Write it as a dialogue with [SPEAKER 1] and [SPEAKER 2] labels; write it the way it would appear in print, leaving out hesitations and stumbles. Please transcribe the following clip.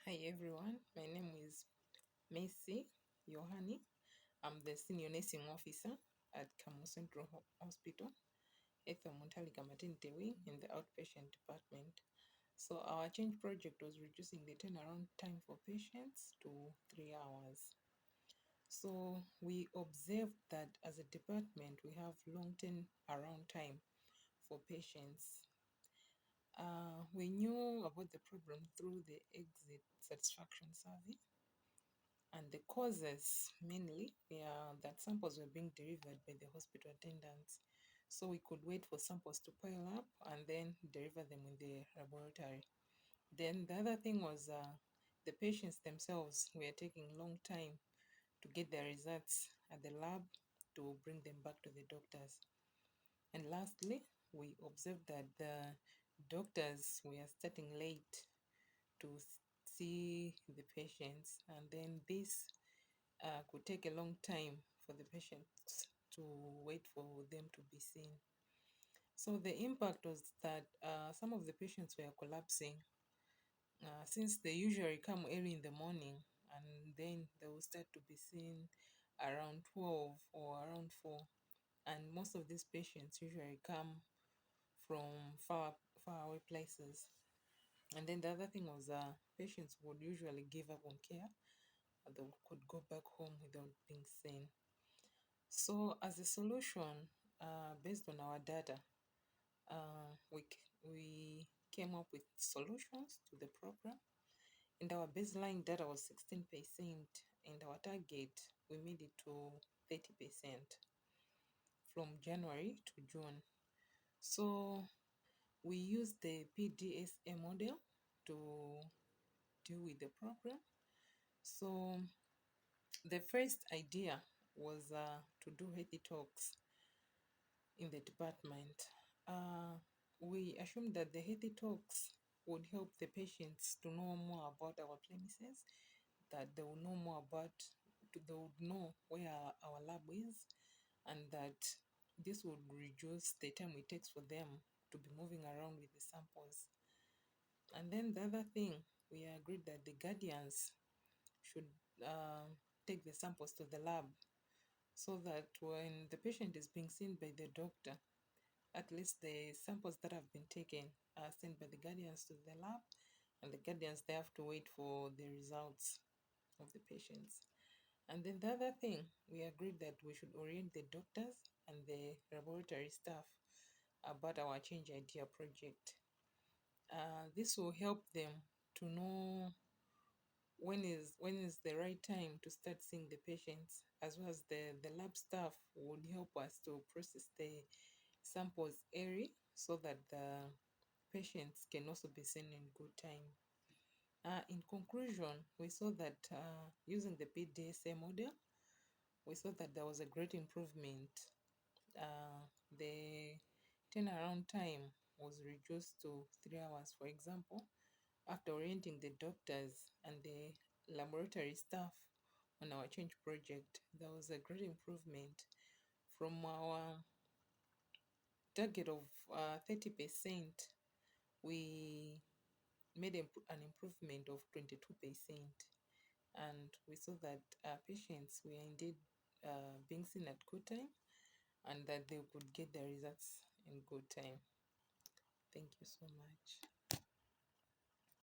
[SPEAKER 1] Hi everyone, my name is Messi Yohani. I'm the Senior Nursing Officer at Kamu Central Hospital, Ethel Mutharika Maternity Wing in the outpatient department. So our change project was reducing the turnaround time for patients to 3 hours. So we observed that as a department we have long turnaround time for patients. We knew about the problem through the exit satisfaction survey. And the causes mainly were that samples were being delivered by the hospital attendants. So we could wait for samples to pile up and then deliver them in the laboratory. Then the other thing was the patients themselves were taking long time to get their results at the lab to bring them back to the doctors. And lastly, we observed that the doctors were starting late to see the patients, and then this could take a long time for the patients to wait for them to be seen. So the impact was that some of the patients were collapsing since they usually come early in the morning and then they will start to be seen around 12 or around 4. And most of these patients usually come from far away places. And then the other thing was patients would usually give up on care and they could go back home without being seen. So as a solution, based on our data, we came up with solutions to the problem. And our baseline data was 16%, and our target, we made it to 30% from January to June. So we used the PDSA model to deal with the problem. So the first idea was to do healthy talks in the department. We assumed that the healthy talks would help the patients to know more about our premises, that they will know more about, they would know where our lab is, and that this would reduce the time it takes for them to be moving around with the samples. And then the other thing, we agreed that the guardians should take the samples to the lab so that when the patient is being seen by the doctor, at least the samples that have been taken are sent by the guardians to the lab, and the guardians they have to wait for the results of the patients. And then the other thing, we agreed that we should orient the doctors and the laboratory staff about our change idea project. This will help them to know when is the right time to start seeing the patients, as well as the lab staff would help us to process the samples early so that the patients can also be seen in good time. In conclusion, we saw that using the PDSA model, we saw that there was a great improvement. The turnaround time was reduced to 3 hours, for example, after orienting the doctors and the laboratory staff on our change project. There was a great improvement from our target of 30%. We made an improvement of 22%, and we saw that patients were indeed being seen at good time and that they could get their results in good time. Thank you so much.